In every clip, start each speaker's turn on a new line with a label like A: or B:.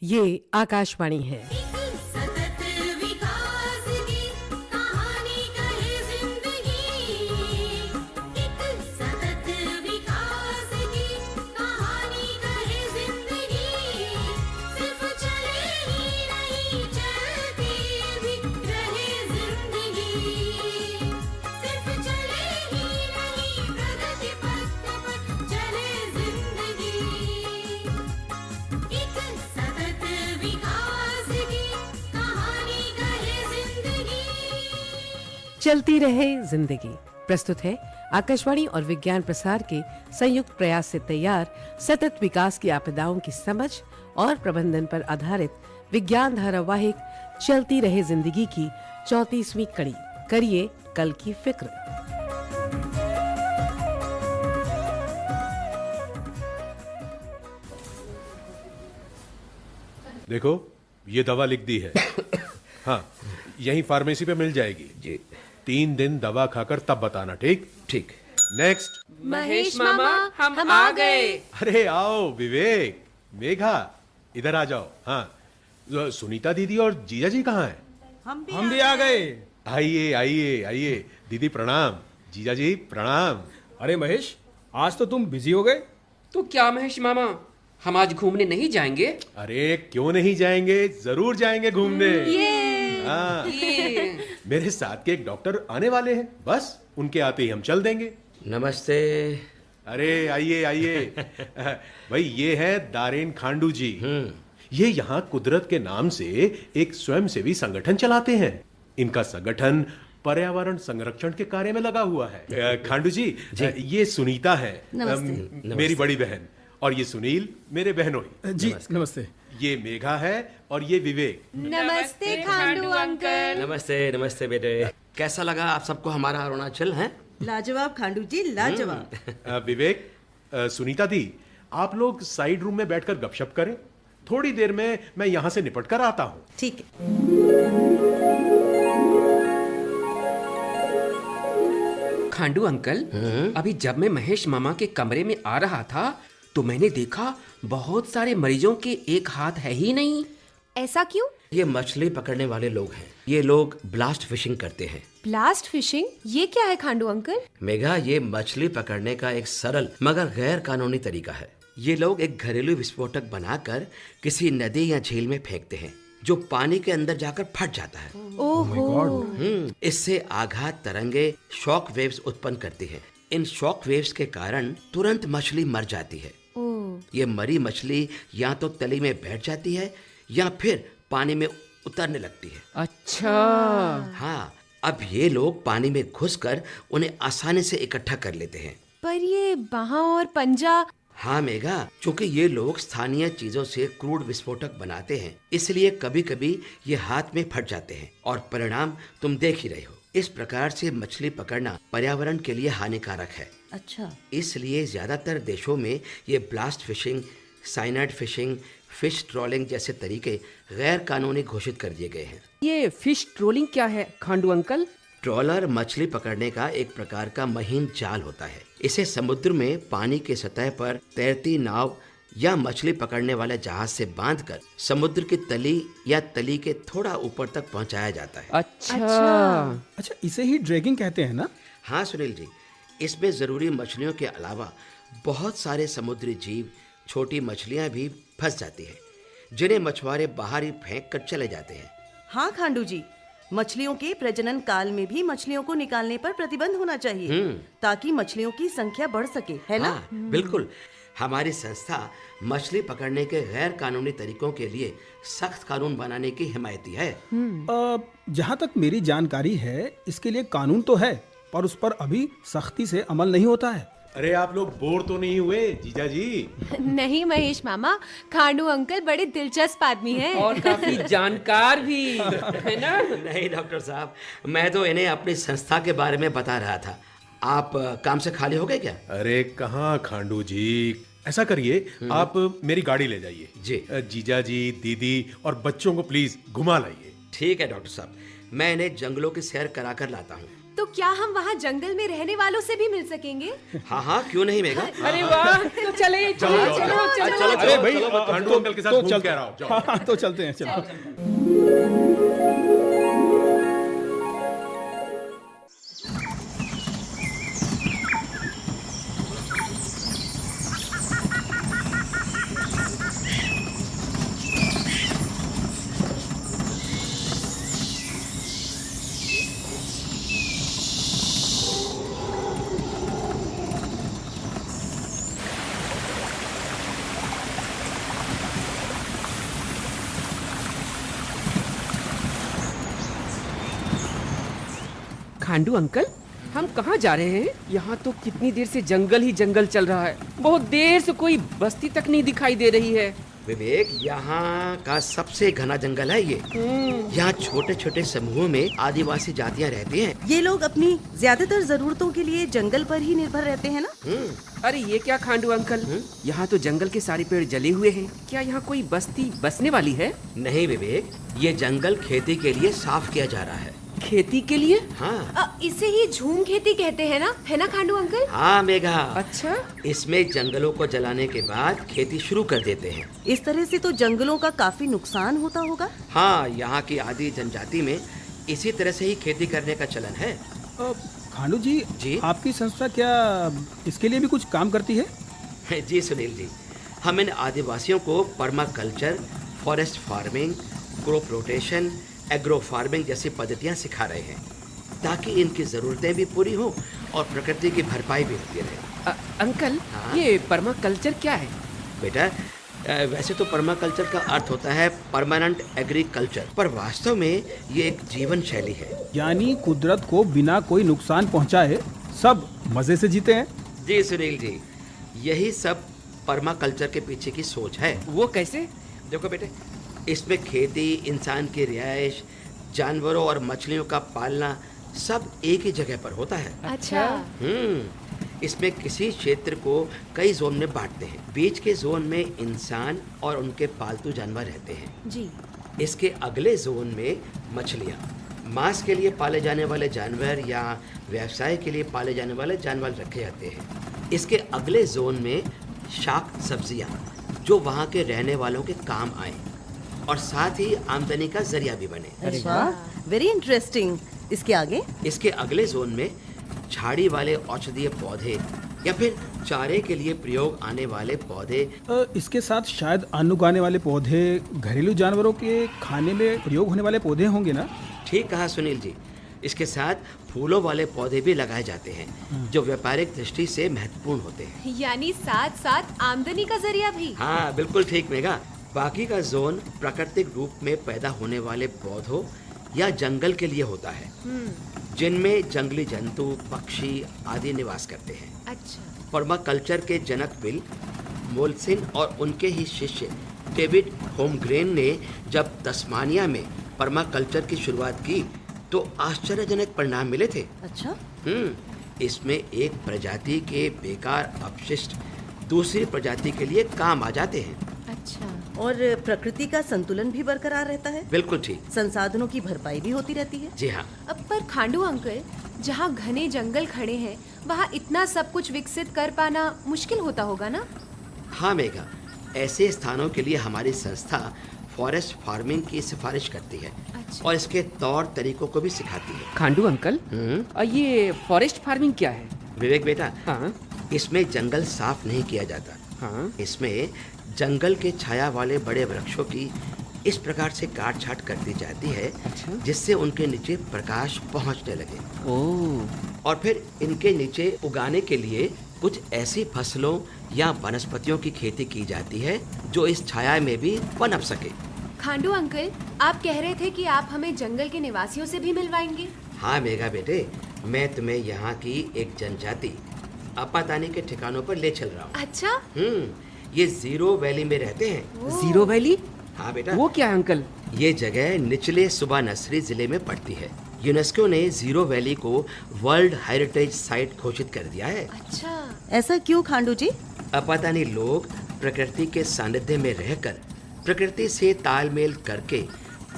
A: ये आकाशवाणी है।
B: सतत विकास की कहानी कहे जिंदगी, एक सतत विकास की कहानी कहे जिंदगी, सिर्फ चले ही नहीं चलती भी रहे जिंदगी, सिर्फ चले ही नहीं प्रगति पथ पर चले जिंदगी, एक सतत विकास की कहानी कहे जिंदगी।
A: चलती रहे जिंदगी प्रस्तुत है आकाशवाणी और विज्ञान प्रसार के संयुक्त प्रयास से तैयार सतत विकास की आपदाओं की समझ और प्रबंधन पर आधारित विज्ञान धारावाहिक चलती रहे जिंदगी की 34वीं कड़ी। करिए कल की फिक्र।
C: देखो ये दवा लिख दी है। हाँ, यहीं फार्मेसी पे मिल जाएगी
D: जी
C: 3 दिन दवा खाकर तब बताना, ठीक?
D: ठीक।
C: नेक्स्ट।
E: महेश मामा हम आ गए।
C: अरे आओ विवेक, मेघा, इधर आ जाओ। हाँ, सुनीता दीदी और जीजा जी कहाँ हैं?
F: हम भी आ गए।
C: आइए आइए आइए। दीदी प्रणाम, जीजा जी प्रणाम।
F: अरे महेश, आज तो तुम बिजी हो गए।
E: तो क्या महेश मामा, हम आज घूमने नहीं जाएंगे?
C: अरे क्यों नहीं जाएंगे, जरूर जाएंगे घूमने। हाँ, मेरे साथ के एक डॉक्टर आने वाले हैं, बस उनके आते ही हम चल देंगे।
D: नमस्ते।
C: अरे आइए आइए। भाई ये है दारेन खांडू जी। ये यहाँ कुदरत के नाम से एक स्वयंसेवी संगठन चलाते हैं। इनका संगठन पर्यावरण संरक्षण के कार्य में लगा हुआ है। खांडू जी, ये सुनीता है, मेरी बड़ी बहन, और ये सुनील मेरे बहनोई।
F: जी नमस्ते।
C: ये मेघा है और ये विवेक।
E: नमस्ते खांडू अंकल।
D: नमस्ते नमस्ते बेटे। कैसा लगा आप सबको हमारा अरुणाचल है?
G: लाजवाब खांडू जी, लाजवाब।
C: विवेक, सुनीता दी, आप लोग साइड रूम में बैठकर गपशप करें। थोड़ी देर में मैं यहाँ से निपट कर आता हूँ।
G: ठीक है।
E: खांडू अंकल, अभी जब मैं महेश मामा के कमरे में आ रहा था तो मैंने देखा बहुत सारे मरीजों के एक हाथ है ही नहीं।
H: ऐसा क्यों?
D: ये मछली पकड़ने वाले लोग हैं। ये लोग ब्लास्ट फिशिंग करते हैं।
H: ब्लास्ट फिशिंग, ये क्या है खांडू अंकल?
D: मेघा, ये मछली पकड़ने का एक सरल मगर गैर कानूनी तरीका है। ये लोग एक घरेलू विस्फोटक बनाकर किसी नदी या झील में फेंकते हैं, जो पानी के अंदर जाकर फट जाता है।
H: ओहो।
D: इससे आघात तरंगे शॉक वेव्स उत्पन्न करती है। इन शॉक वेव्स के कारण तुरंत मछली मर जाती है। ये मरी मछली या तो तली में बैठ जाती है या फिर पानी में उतरने लगती है।
E: अच्छा।
D: हाँ, अब ये लोग पानी में घुसकर उन्हें आसानी से इकट्ठा कर लेते हैं।
H: पर ये बाहाँ और पंजा।
D: हाँ मेघा, चूंकि ये लोग स्थानीय चीजों से क्रूड विस्फोटक बनाते हैं, इसलिए कभी कभी ये हाथ में फट जाते हैं और परिणाम तुम देख ही रहे हो। इस प्रकार से मछली पकड़ना पर्यावरण के लिए हानिकारक है।
G: अच्छा।
D: इसलिए ज्यादातर देशों में ये blast fishing, cyanide fishing, fish trawling जैसे तरीके गैर कानूनी घोषित कर दिए गए हैं।
E: ये फिश ट्रोलिंग क्या है खांडू अंकल?
D: ट्रॉलर मछली पकड़ने का एक प्रकार का महीन जाल होता है। इसे समुद्र में पानी के सतह पर तैरती नाव या मछली पकड़ने वाले जहाज से बांधकर समुद्र की तली या तली के थोड़ा ऊपर तक पहुंचाया जाता है।
F: अच्छा, इसे ही ड्रैगिंग कहते हैं ना?
D: हाँ सुनील जी, इसमें जरूरी मछलियों के अलावा बहुत सारे समुद्री जीव, छोटी मछलियां भी फंस जाती हैं, जिन्हें मछुआरे बाहर ही फेंक कर चले जाते हैं।
G: हाँ खांडू जी, मछलियों के प्रजनन काल में भी मछलियों को निकालने पर प्रतिबंध होना चाहिए, ताकि मछलियों की संख्या बढ़ सके, है ना?
D: हाँ, बिल्कुल। हमारी संस्था मछली पकड़ने के गैर कानूनी तरीकों के लिए सख्त कानून बनाने की हिमायती है।
F: जहाँ तक मेरी जानकारी है, इसके लिए कानून तो है, पर उस पर अभी सख्ती से अमल नहीं होता है।
C: अरे आप लोग बोर तो नहीं हुए जीजा जी?
H: नहीं महेश मामा, खांडू अंकल बड़े दिलचस्प आदमी हैं।
E: और काफी जानकार भी है ना?
D: नहीं डॉक्टर साहब, मैं तो इन्हें अपनी संस्था के बारे में बता रहा था। आप काम से खाली हो गए क्या?
C: अरे कहाँ खांडू जी, ऐसा करिए आप मेरी गाड़ी ले जाइए
D: जी।
C: जीजा जी, दीदी और बच्चों को प्लीज घुमा लाइए।
D: ठीक है डॉक्टर साहब, मैं इन्हें जंगलों की सैर करा कर लाता हूँ।
H: तो क्या हम वहाँ जंगल में रहने वालों से भी मिल सकेंगे?
D: हाँ हाँ, क्यों नहीं मेघा?
E: अरे वाह, तो चले चलो चलो चलो।
F: अरे भाई
C: खांडू अंकल के साथ घूम के आ रहा हूं, जाओ।
F: हाँ, तो चलते हैं, चलो।
E: खांडू अंकल, हम कहाँ जा रहे हैं? यहाँ तो कितनी देर से जंगल ही जंगल चल रहा है। बहुत देर से कोई बस्ती तक नहीं दिखाई दे रही है।
D: विवेक, यहाँ का सबसे घना जंगल है ये। यहाँ छोटे छोटे समूहों में आदिवासी जातियाँ रहती हैं।
G: ये लोग अपनी ज्यादातर जरूरतों के लिए जंगल पर ही निर्भर रहते हैं ना।
E: अरे ये क्या खांडू अंकल, यहाँ तो जंगल के सारे पेड़ जले हुए हैं। क्या यहाँ कोई बस्ती बसने वाली है?
D: नहीं विवेक, ये जंगल खेती के लिए साफ किया जा रहा है।
E: खेती के लिए?
D: हाँ
H: इसे ही झूम खेती कहते हैं ना, है ना खांडू अंकल?
D: हाँ मेघा,
E: अच्छा,
D: इसमें जंगलों को जलाने के बाद खेती शुरू कर देते हैं।
G: इस तरह से तो जंगलों का काफी नुकसान होता होगा।
D: हाँ, यहाँ की आदि जनजाति में इसी तरह से ही खेती करने का चलन है।
F: खांडू जी,
D: जी?
F: आपकी संस्था क्या इसके लिए भी कुछ काम करती है?
D: जी सुनील जी, हम इन आदिवासियों को permaculture, forest farming, crop rotation, agro farming जैसी पद्धतियाँ सिखा रहे हैं ताकि इनकी ज़रूरतें भी पूरी हों और प्रकृति की भरपाई भी होती रहे।
E: अंकल,
D: हाँ?
E: ये पर्माकल्चर क्या है?
D: बेटा, वैसे तो पर्माकल्चर का अर्थ होता है परमानेंट एग्रीकल्चर, पर वास्तव में ये एक जीवन शैली है।
F: यानी कुदरत को बिना कोई नुकसान पहुंचाए सब मजे से जीते हैं।
D: जी सुनील जी, यही सब पर्माकल्चर के पीछे की सोच है।
E: वो कैसे?
D: देखो बेटे, इसमें खेती, इंसान की रिहाइश, जानवरों और मछलियों का पालना सब एक ही जगह पर होता है।
H: अच्छा।
D: इसमें किसी क्षेत्र को कई जोन में बांटते हैं। बीच के जोन में इंसान और उनके पालतू जानवर रहते हैं।
H: जी।
D: इसके अगले जोन में मछलियाँ, मांस के लिए पाले जाने वाले जानवर या व्यवसाय के लिए पाले जाने वाले जानवर रखे जाते हैं। इसके अगले जोन में शाक सब्जियाँ, जो वहाँ के रहने वालों के काम आए और साथ ही आमदनी का जरिया भी बने।
G: अच्छा, वेरी इंटरेस्टिंग। इसके आगे?
D: इसके अगले जोन में झाड़ी वाले औषधीय पौधे या फिर चारे के लिए प्रयोग आने वाले पौधे।
F: इसके साथ शायद अन्न उगाने वाले पौधे, घरेलू जानवरों के खाने में प्रयोग होने वाले पौधे होंगे ना?
D: ठीक कहा सुनील जी। इसके साथ फूलों वाले पौधे भी लगाए जाते हैं जो व्यापारिक दृष्टि से महत्वपूर्ण होते हैं।
H: यानी साथ साथ आमदनी का जरिया भी।
D: हाँ बिल्कुल ठीक मेघा। बाकी का जोन प्राकृतिक रूप में पैदा होने वाले पौधों या जंगल के लिए होता है, जिनमें जंगली जंतु, पक्षी आदि निवास करते हैं।
H: अच्छा।
D: पर्माकल्चर के जनक बिल मोल्सिन और उनके ही शिष्य डेविड होमग्रेन ने जब तस्मानिया में पर्माकल्चर की शुरुआत की तो आश्चर्यजनक परिणाम मिले थे।
G: अच्छा।
D: इसमें एक प्रजाति के बेकार अपशिष्ट दूसरी प्रजाति के लिए काम आ जाते हैं।
H: अच्छा।
G: और प्रकृति का संतुलन भी बरकरार रहता है।
D: बिल्कुल ठीक।
G: संसाधनों की भरपाई भी होती रहती है।
D: जी हाँ।
H: अब पर खांडू अंकल, जहाँ घने जंगल खड़े हैं वहाँ इतना सब कुछ विकसित कर पाना मुश्किल होता होगा ना?
D: हाँ मेघा, ऐसे स्थानों के लिए हमारी संस्था फॉरेस्ट फार्मिंग की सिफारिश करती है।
H: अच्छा।
D: और इसके तौर तरीकों को भी सिखाती है।
E: खांडू अंकल, ये फॉरेस्ट फार्मिंग क्या है?
D: विवेक बेटा,
E: हाँ
D: इसमें जंगल साफ नहीं किया जाता।
E: हाँ।
D: इसमें जंगल के छाया वाले बड़े वृक्षों की इस प्रकार से काट छाट कर दी जाती है
E: अच्छा।
D: जिससे उनके नीचे प्रकाश पहुंचने लगे।
E: ओह।
D: और फिर इनके नीचे उगाने के लिए कुछ ऐसी फसलों या वनस्पतियों की खेती की जाती है जो इस छाया में भी पनप सके।
H: खांडू अंकल, आप कह रहे थे कि आप हमें जंगल के निवासियों से भी मिलवाएंगे।
D: हाँ मेघा बेटे, मैं तुम्हें यहाँ की एक जनजाति अपातानी के ठिकानों पर ले चल रहा हूँ।
H: अच्छा।
D: ये जीरो वैली में रहते हैं।
E: Zero valley?
D: हाँ बेटा।
E: वो क्या है अंकल?
D: ये जगह निचले सुबानसरी जिले में पड़ती है। यूनेस्को ने जीरो वैली को वर्ल्ड हेरिटेज साइट घोषित कर दिया है।
H: अच्छा।
G: ऐसा क्यों खांडू जी?
D: अपातानी लोग प्रकृति के सानिध्य में रहकर, प्रकृति से तालमेल करके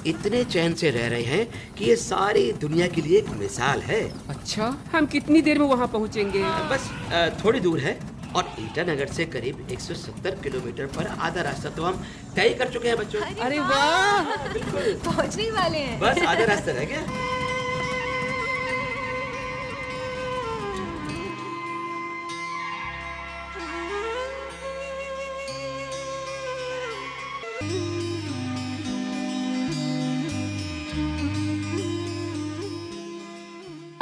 D: इतने चैन से रह रहे हैं कि ये सारी दुनिया के लिए एक मिसाल है।
E: अच्छा, हम कितनी देर में वहाँ पहुँचेंगे?
D: बस थोड़ी दूर है और ईटानगर से करीब 170 किलोमीटर पर आधा रास्ता तो हम तय कर चुके हैं बच्चों।
E: अरे वाह,
H: पहुंचने वाले हैं।
D: बस आधा रास्ता रह गया।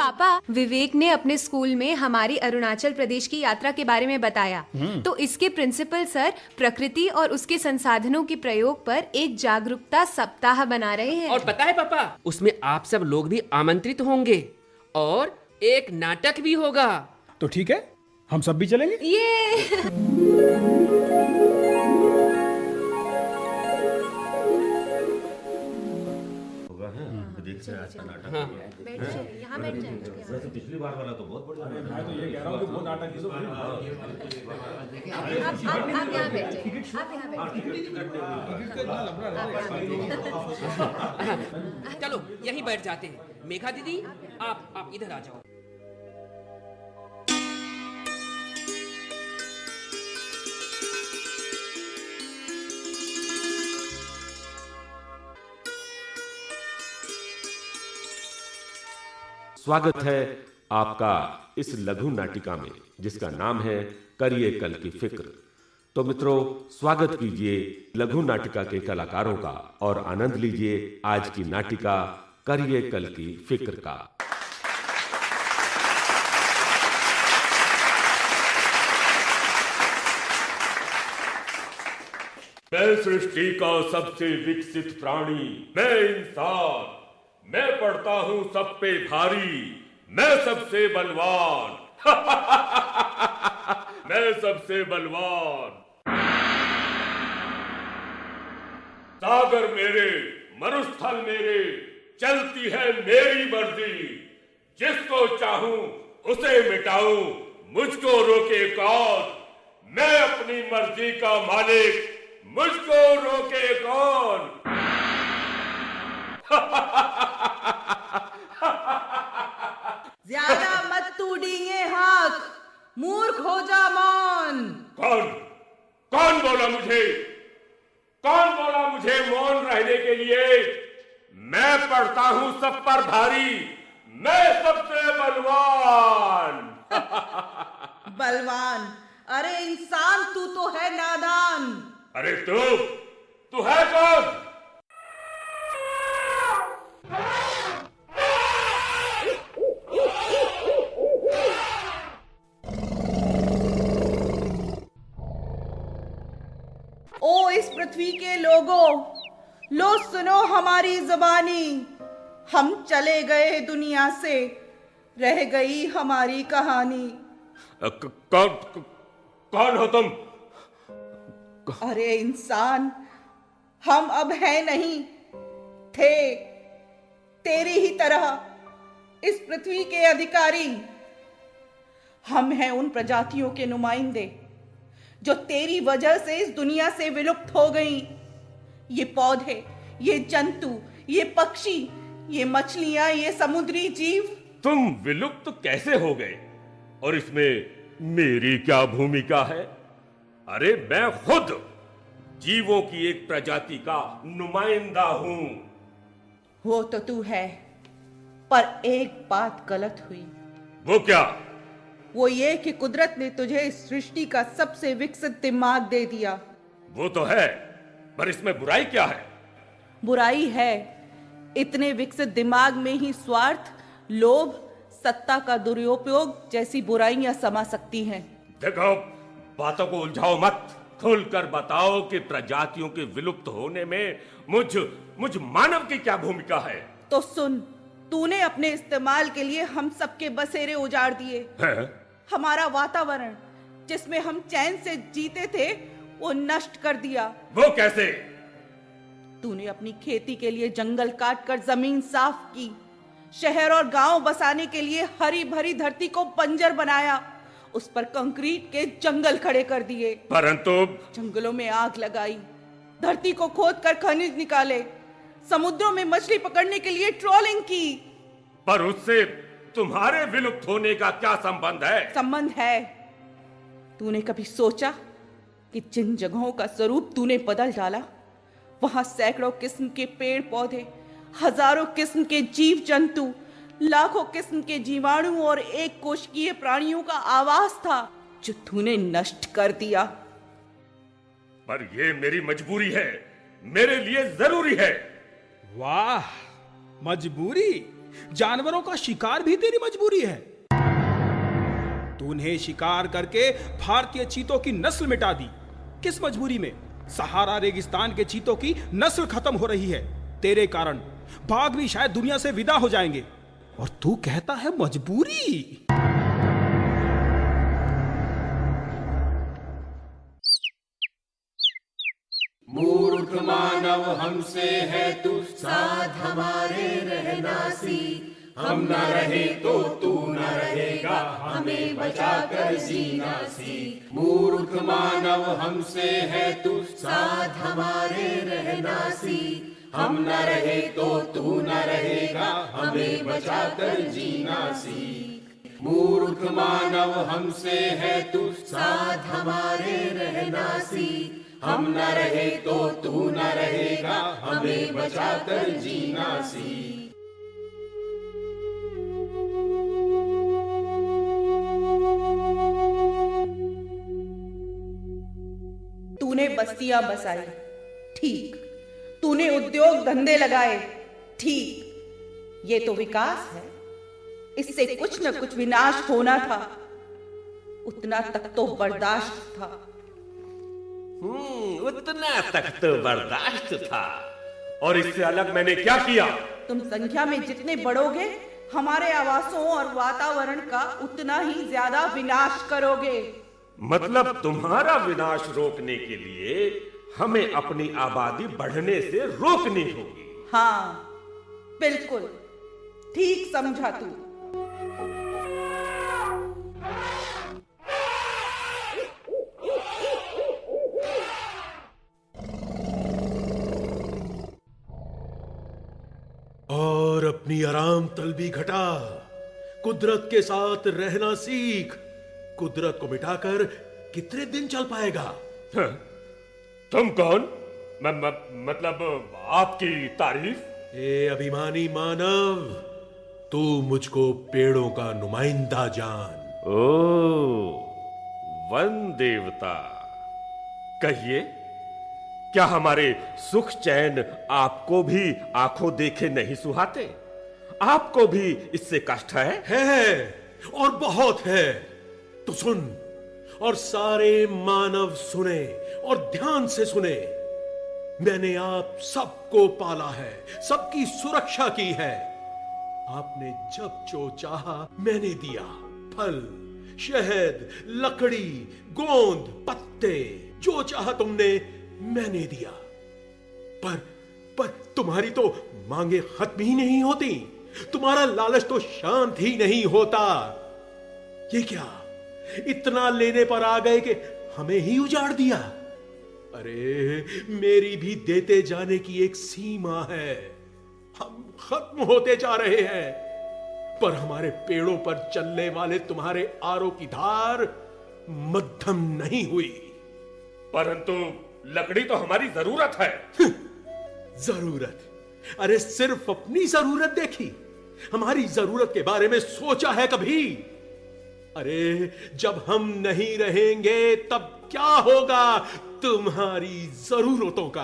H: पापा, विवेक ने अपने स्कूल में हमारी अरुणाचल प्रदेश की यात्रा के बारे में बताया। तो इसके प्रिंसिपल सर प्रकृति और उसके संसाधनों के प्रयोग पर एक जागरूकता सप्ताह बना रहे हैं।
E: और पता है पापा, उसमें आप सब लोग भी आमंत्रित होंगे और एक नाटक भी होगा।
F: तो ठीक है, हम सब भी चलेंगे।
H: ये यहाँ बैठ जाएंगे।
I: पिछली बार वाला तो बहुत बढ़िया है।
F: मैं तो ये कह रहा हूँ कि वो नाटक की तो
H: आप यहाँ बैठ जाइए। आप यहाँ बैठ
E: चलो यहीं बैठ जाते हैं। मेघा दीदी, आप इधर आ जाओ।
I: स्वागत है आपका इस लघु नाटिका में, जिसका नाम है करिए कल की फिक्र। तो मित्रों, स्वागत कीजिए लघु नाटिका के कलाकारों का और आनंद लीजिए आज की नाटिका करिए कल की फिक्र का।
J: मैं सृष्टि का सबसे विकसित प्राणी, मैं इंसान, मैं पड़ता हूं सब पे भारी, मैं सबसे बलवान। मैं सबसे बलवान। सागर मेरे, मरुस्थल मेरे, चलती है मेरी मर्जी। जिसको चाहूं उसे मिटाऊं, मुझको रोके कौन? मैं अपनी मर्जी का मालिक, मुझको रोके कौन?
G: ज्यादा मत तू डींगे हाथ, मूर्ख हो जा मौन।
J: कौन बोला मुझे? कौन बोला मुझे मौन रहने के लिए? मैं पड़ता हूं सब पर भारी, मैं सबसे बलवान।
G: बलवान? अरे इंसान, तू तो है नादान।
J: अरे तू है कौन?
G: ओ इस पृथ्वी के लोगों, लो सुनो हमारी जुबानी। हम चले गए दुनिया से, रह गई हमारी कहानी।
J: कौन हो तुम?
G: अरे इंसान, हम अब हैं नहीं, थे तेरी ही तरह इस पृथ्वी के अधिकारी। हम हैं उन प्रजातियों के नुमाइंदे जो तेरी वजह से इस दुनिया से विलुप्त हो गई। ये पौधे, ये जंतु, ये पक्षी, ये मछलियां, ये समुद्री जीव।
J: तुम विलुप्त कैसे हो गए और इसमें मेरी क्या भूमिका है? अरे मैं खुद जीवों की एक प्रजाति का नुमाइंदा हूं।
G: वो तो तू है, पर एक बात गलत हुई।
J: वो क्या?
G: वो ये कि कुदरत ने तुझे इस सृष्टि का सबसे विकसित दिमाग दे दिया।
J: वो तो है, पर इसमें बुराई क्या है?
G: बुराई है, इतने विकसित दिमाग में ही स्वार्थ, लोभ, सत्ता का दुरुपयोग जैसी बुराइयां समा सकती हैं।
J: देखो, बातों को उलझाओ मत। खुलकर बताओ कि प्रजातियों के विलुप्त होने में मुझ मानव की क्या भूमिका है?
G: तो सुन, तूने अपने इस्तेमाल के लिए हम सबके बसेरे उजाड़ दिए। हमारा वातावरण जिसमें हम चैन से जीते थे, वो नष्ट कर दिया।
J: वो कैसे?
G: तूने अपनी खेती के लिए जंगल काट कर जमीन साफ की, शहर और गांव बसाने के लिए हरी भरी धरती को बंजर बनाया, उस पर कंक्रीट के जंगल खड़े कर दिए।
J: परंतु
G: जंगलों में आग लगाई, धरती को खोद कर खनिज निकाले, समुद्रों में मछली पकड़ने के लिए ट्रोलिंग की।
J: पर उससे तुम्हारे विलुप्त होने का क्या संबंध है?
G: संबंध है। तूने कभी सोचा कि जिन जगहों का स्वरूप तूने बदल डाला, वहां सैकड़ों किस्म के पेड़ पौधे, हजारों किस्म के जीव जंतु, लाखों किस्म के जीवाणु और एक कोशिकीय प्राणियों का आवास था, जो तूने नष्ट कर दिया।
J: पर ये मेरी मजबूरी है, मेरे लिए जरूरी है।
F: वाह, मजबूरी? जानवरों का शिकार भी तेरी मजबूरी है? तूने शिकार करके भारतीय चीतों की नस्ल मिटा दी। किस मजबूरी में? सहारा रेगिस्तान के चीतों की नस्ल खत्म हो रही है। तेरे कारण बाघ भी शायद दुनिया से विदा हो जाएंगे, और तू कहता है मजबूरी?
B: मूर्ख मानव हमसे है तू, साथ हमारे रहना सीख। हम न रहे तो तू न रहेगा, हमें बचा कर जीना सीख। मूर्ख मानव हमसे है तू, साथ हमारे रहना सीख। हम न रहे तो तू न रहेगा, हमें बचा कर जीना सीख। मूर्ख मानव हमसे है तू, साथ हमारे रहना सीख। हम न रहे तो तू न रहेगा, हमें बचा कर जीना सीख।
G: तूने बस्तियां बसाई, ठीक। तूने उद्योग धंधे लगाए, ठीक। ये तो विकास है। इससे कुछ न कुछ विनाश होना था, उतना तक तो बर्दाश्त था।
J: उतना तक तो बर्दाश्त था। और इससे अलग मैंने क्या किया?
G: तुम संख्या में जितने बढ़ोगे, हमारे आवासों और वातावरण का उतना ही ज्यादा विनाश करोगे।
J: मतलब तुम्हारा विनाश रोकने के लिए हमें अपनी आबादी बढ़ने से रोकनी होगी।
G: हाँ, बिल्कुल ठीक समझा तू।
C: और अपनी आराम तलबी घटा, कुदरत के साथ रहना सीख। कुदरत को मिटाकर कितने दिन चल पाएगा?
J: तुम कौन? मतलब आपकी तारीफ?
C: ए अभिमानी मानव, तू मुझको पेड़ों का नुमाइंदा जान।
J: ओ, वन देवता, कहिए, क्या हमारे सुख चैन आपको भी आंखों देखे नहीं सुहाते? आपको भी इससे कष्ट
C: है और बहुत है। तो सुन, और सारे मानव सुने और ध्यान से सुने। मैंने आप सबको पाला है, सबकी सुरक्षा की है। आपने जब जो चाहा मैंने दिया। फल, शहद, लकड़ी, गोंद, पत्ते, जो चाहा तुमने मैंने दिया। पर तुम्हारी तो मांगे खत्म ही नहीं होती। तुम्हारा लालच तो शांत ही नहीं होता। ये क्या, इतना लेने पर आ गए कि हमें ही उजाड़ दिया? अरे, मेरी भी देते जाने की एक सीमा है। हम खत्म होते जा रहे हैं, पर हमारे पेड़ों पर चलने वाले तुम्हारे आरों की धार मध्यम नहीं हुई।
J: परंतु लकड़ी तो हमारी जरूरत है।
C: जरूरत? अरे, सिर्फ अपनी जरूरत देखी, हमारी जरूरत के बारे में सोचा है कभी? अरे, जब हम नहीं रहेंगे तब क्या होगा तुम्हारी जरूरतों का?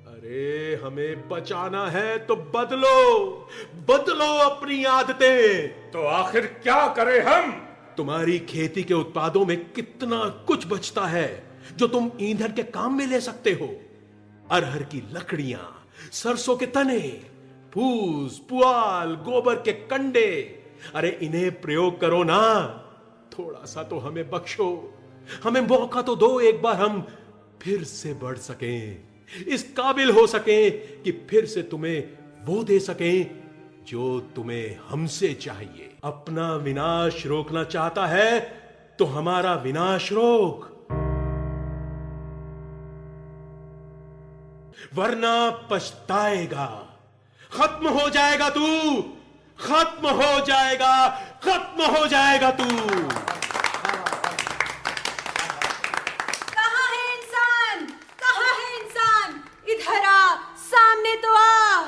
C: अरे, हमें बचाना है तो बदलो अपनी आदतें।
J: तो आखिर क्या करें हम?
C: तुम्हारी खेती के उत्पादों में कितना कुछ बचता है जो तुम ईंधन के काम में ले सकते हो। अरहर की लकड़ियां, सरसों के तने, फूस, पुआल, गोबर के कंडे। अरे, इन्हें प्रयोग करो ना। थोड़ा सा तो हमें बख्शो, हमें मौका तो दो। एक बार हम फिर से बढ़ सकें, इस काबिल हो सकें कि फिर से तुम्हें वो दे सकें जो तुम्हें हमसे चाहिए। अपना विनाश रोकना चाहता है तो हमारा विनाश रोक। वरना पछताएगा। खत्म हो जाएगा तू, खत्म हो जाएगा, खत्म हो जाएगा तू।
H: कहाँ है इंसान? कहाँ है इंसान? इधर आ, सामने तो आ।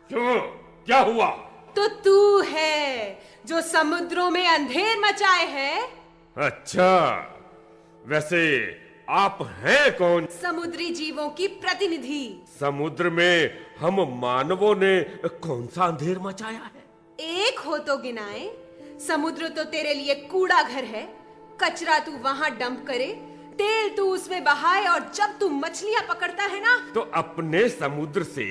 J: क्यों, क्या हुआ?
H: तो तू है जो समुद्रों में अंधेर मचाए है।
J: अच्छा, वैसे आप हैं कौन?
H: समुद्री जीवों की प्रतिनिधि।
J: समुद्र में हम मानवों ने कौन सा अंधेर मचाया है?
H: एक हो तो गिनाए। समुद्र तो तेरे लिए कूड़ा घर है। कचरा तू वहां डंप करे, तेल तू उसमें बहाए, और जब तू मछलियां पकड़ता है ना,
J: तो अपने समुद्र से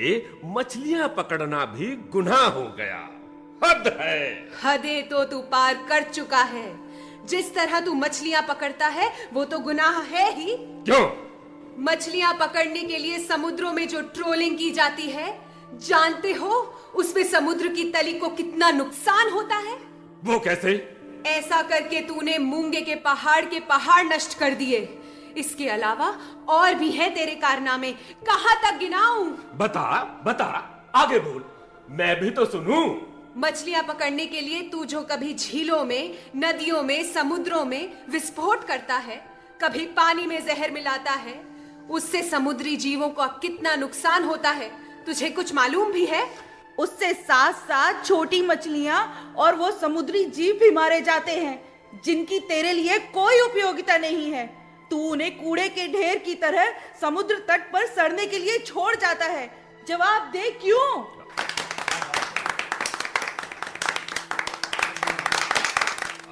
J: मछलियां पकड़ना भी गुनाह हो गया। हद है।
H: हदें तो तू पार कर चुका है। जिस तरह तू मछलियां पकड़ता है वो तो गुनाह है ही।
J: क्यों?
H: मछलियां पकड़ने के लिए समुद्रों में जो ट्रोलिंग की जाती है, जानते हो उसमें समुद्र की तली को कितना नुकसान होता है?
J: वो कैसे?
H: ऐसा करके तूने मूंगे के पहाड़ नष्ट कर दिए। इसके अलावा और भी है तेरे कारनामे। कहां तक गिनाऊं?
J: बता बता, आगे बोल, मैं भी तो सुनूं।
H: मछलियां पकड़ने के लिए तू जो कभी झीलों में, नदियों में, समुद्रों में विस्फोट करता है, कभी पानी में जहर मिलाता है, उससे समुद्री जीवों का कितना नुकसान होता है तुझे कुछ मालूम भी है?
G: उससे साथ साथ छोटी मछलियां और वो समुद्री जीव भी मारे जाते हैं जिनकी तेरे लिए कोई उपयोगिता नहीं है। तू उन्हें कूड़े के ढेर की तरह समुद्र तट पर सड़ने के लिए छोड़ जाता है। जवाब दे, क्यों?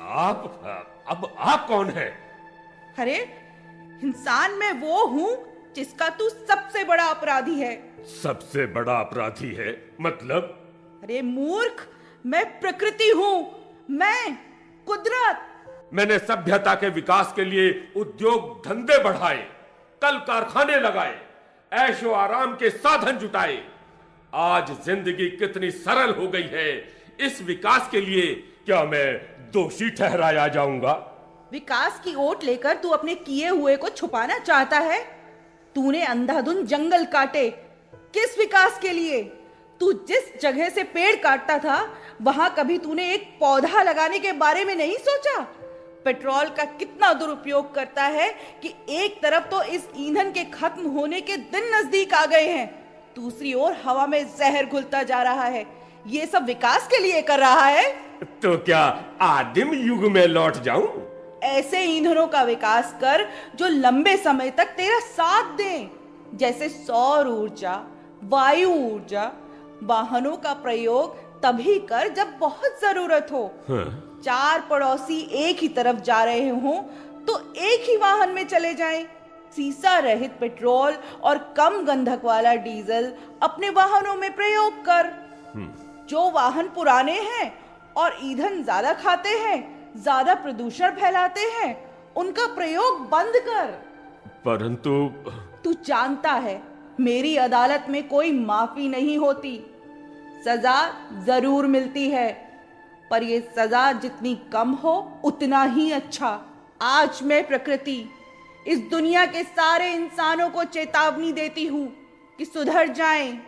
J: आप कौन है?
G: अरे, इंसान मैं वो हूँ जिसका तू सबसे बड़ा अपराधी है।
J: सबसे बड़ा अपराधी है मतलब?
G: अरे मूर्ख, मैं प्रकृति हूँ, मैं कुदरत।
J: मैंने सभ्यता के विकास के लिए उद्योग धंधे बढ़ाए, कल कारखाने लगाए, ऐशो आराम के साधन जुटाए। आज जिंदगी कितनी सरल हो गई है। इस विकास के लिए क्या मैं दोषी ठहराया जाऊंगा?
G: विकास की ओट लेकर तू अपने किए हुए को छुपाना चाहता है। तूने अंधाधुंध जंगल काटे, किस विकास के लिए? तू जिस जगह से पेड़ काटता था वहां कभी तूने एक पौधा लगाने के बारे में नहीं सोचा? पेट्रोल का कितना दुरुपयोग करता है कि एक तरफ तो इस ईंधन के खत्म होने के दिन नजदीक आ गए हैं, दूसरी ओर हवा में जहर घुलता जा रहा है। ये सब विकास के लिए कर रहा है।
J: तो क्या आदिम युग में लौट जाऊं?
G: ऐसे ईंधनों का विकास कर जो लंबे समय तक तेरा साथ दें, जैसे सौर ऊर्जा, वायु ऊर्जा। वाहनों का प्रयोग तभी कर जब बहुत जरूरत हो।
J: हाँ।
G: 4 पड़ोसी एक ही तरफ जा रहे हों तो एक ही वाहन में चले जाएं। सीसा रहित पेट्रोल और कम गंधक वाला डीजल अपने वाहनों में प्रयोग कर। जो वाहन पुराने हैं और ईंधन ज्यादा खाते हैं, ज्यादा प्रदूषण फैलाते हैं, उनका प्रयोग बंद कर।
J: परंतु
G: तू जानता है मेरी अदालत में कोई माफी नहीं होती। सजा जरूर मिलती है, पर ये सजा जितनी कम हो उतना ही अच्छा। आज मैं प्रकृति, इस दुनिया के सारे इंसानों को चेतावनी देती हूँ कि सुधर जाएं,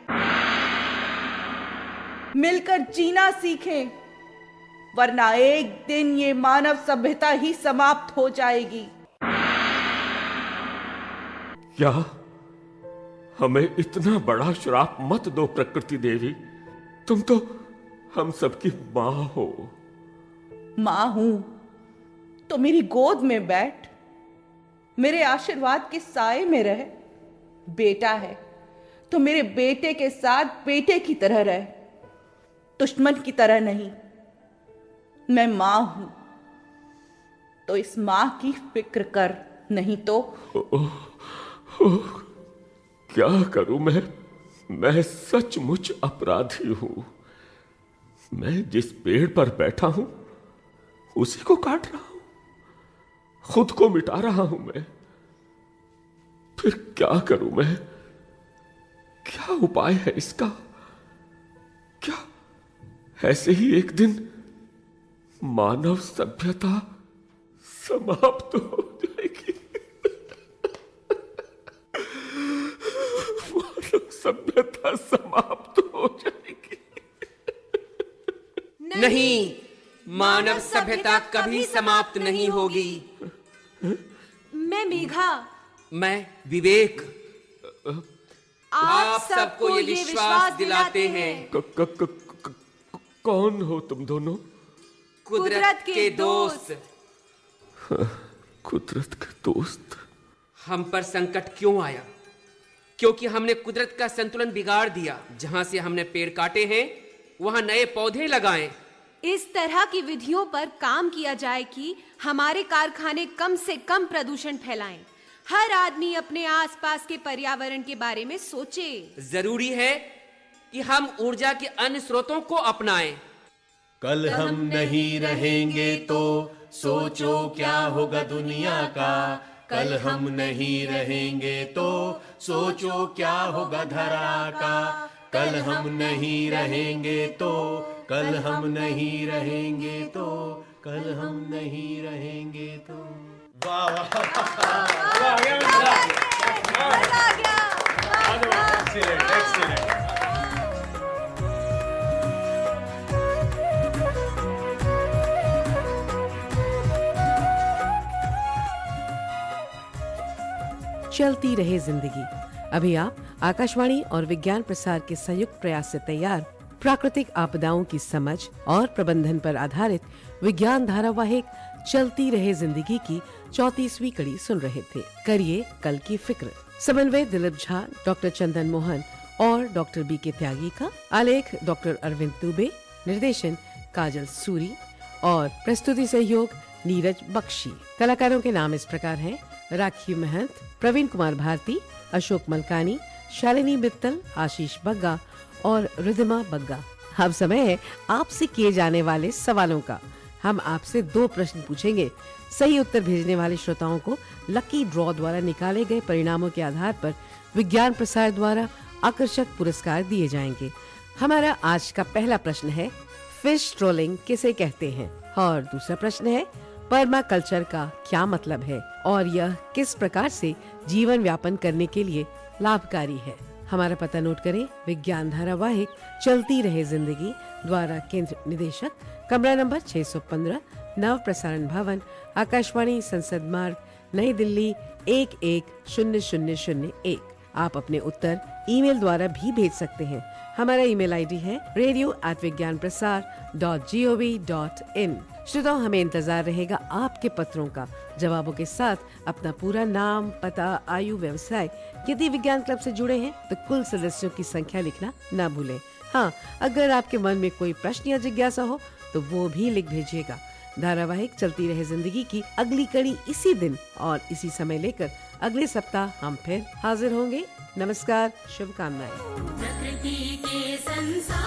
G: मिलकर जीना सीखें, वरना एक दिन ये मानव सभ्यता ही समाप्त हो जाएगी।
J: क्या हमें इतना बड़ा श्राप मत दो प्रकृति देवी। तुम तो हम सबकी माँ हो।
G: माँ हूं तो मेरी गोद में बैठ, मेरे आशीर्वाद के साए में रह। बेटा है तो मेरे बेटे के साथ बेटे की तरह रह, दुश्मन की तरह नहीं। मैं माँ हूं तो इस माँ की फिक्र कर, नहीं तो
J: क्या करूं मैं सचमुच अपराधी हूं। मैं जिस पेड़ पर बैठा हूं उसी को काट रहा हूं, खुद को मिटा रहा हूं मैं। फिर क्या करूं मैं? क्या उपाय है इसका? क्या ऐसे ही एक दिन मानव सभ्यता समाप्त हो जाएगी? मानव सभ्यता समाप्त हो जाएगी।
E: नहीं, मानव सभ्यता कभी समाप्त नहीं होगी।
H: मैं मेघा।
E: मैं विवेक। आप सबको ये विश्वास दिलाते हैं।
J: कौन हो तुम दोनों?
H: कुदरत के दोस्त।
J: कुदरत के दोस्त।
E: हम पर संकट क्यों आया? क्योंकि हमने कुदरत का संतुलन बिगाड़ दिया। जहां से हमने पेड़ काटे हैं वहां नए पौधे लगाएं।
H: इस तरह की विधियों पर काम किया जाए कि हमारे कारखाने कम से कम प्रदूषण फैलाएं। हर आदमी अपने आसपास के पर्यावरण के बारे में सोचे।
E: जरूरी है कि हम ऊर्जा के अन्य स्रोतों को अपनाएं।
C: कल हम नहीं रहेंगे तो सोचो क्या होगा दुनिया का। कल हम नहीं रहेंगे तो सोचो क्या होगा धरा का। कल हम नहीं रहेंगे तो, कल हम नहीं रहेंगे तो, कल हम नहीं रहेंगे तो। वाह वाह, एक्सीलेंट।
A: चलती रहे जिंदगी। अभी आप आकाशवाणी और विज्ञान प्रसार के संयुक्त प्रयास से तैयार प्राकृतिक आपदाओं की समझ और प्रबंधन पर आधारित विज्ञान धारावाहिक चलती रहे जिंदगी की 34वीं कड़ी सुन रहे थे। करिए कल की फिक्र। समन्वय दिलीप झा, डॉक्टर चंदन मोहन और डॉक्टर बी.के. त्यागी का। आलेख डॉक्टर अरविंद दुबे। निर्देशन काजल सूरी और प्रस्तुति सहयोग नीरज बख्शी। कलाकारों के नाम इस प्रकार हैं: राखी महंत, प्रवीण कुमार भारती, अशोक मलकानी, शालिनी मित्तल, आशीष बग्गा और रिधिमा बग्गा। अब समय है आपसे किए जाने वाले सवालों का। हम आपसे 2 प्रश्न पूछेंगे। सही उत्तर भेजने वाले श्रोताओं को लकी ड्रॉ द्वारा निकाले गए परिणामों के आधार पर विज्ञान प्रसार द्वारा आकर्षक पुरस्कार दिए जाएंगे। हमारा आज का पहला प्रश्न है, फिश ट्रोलिंग किसे कहते हैं? और दूसरा प्रश्न है, पर्माकल्चर का क्या मतलब है और यह किस प्रकार से जीवन व्यापन करने के लिए लाभकारी है? हमारा पता नोट करें। विज्ञान धारावाहिक चलती रहे जिंदगी द्वारा केंद्र निदेशक, कमरा नंबर 615, नव प्रसारण भवन, आकाशवाणी, संसद मार्ग, नई दिल्ली 110001। आप अपने उत्तर ईमेल द्वारा भी भेज सकते हैं। हमारा ईमेल आईडी है radio@vigyanprasar.gov.in। श्रोताओं, हमें इंतजार रहेगा आपके पत्रों का। जवाबों के साथ अपना पूरा नाम, पता, आयु, व्यवसाय। यदि विज्ञान क्लब से जुड़े हैं तो कुल सदस्यों की संख्या लिखना ना भूलें। हाँ, अगर आपके मन में कोई प्रश्न या जिज्ञासा हो तो वो भी लिख भेजिएगा। धारावाहिक चलती रहे जिंदगी की अगली कड़ी इसी दिन और इसी समय लेकर अगले सप्ताह हम फिर हाजिर होंगे। नमस्कार, शुभकामनाएं।
B: प्रकृति के संसार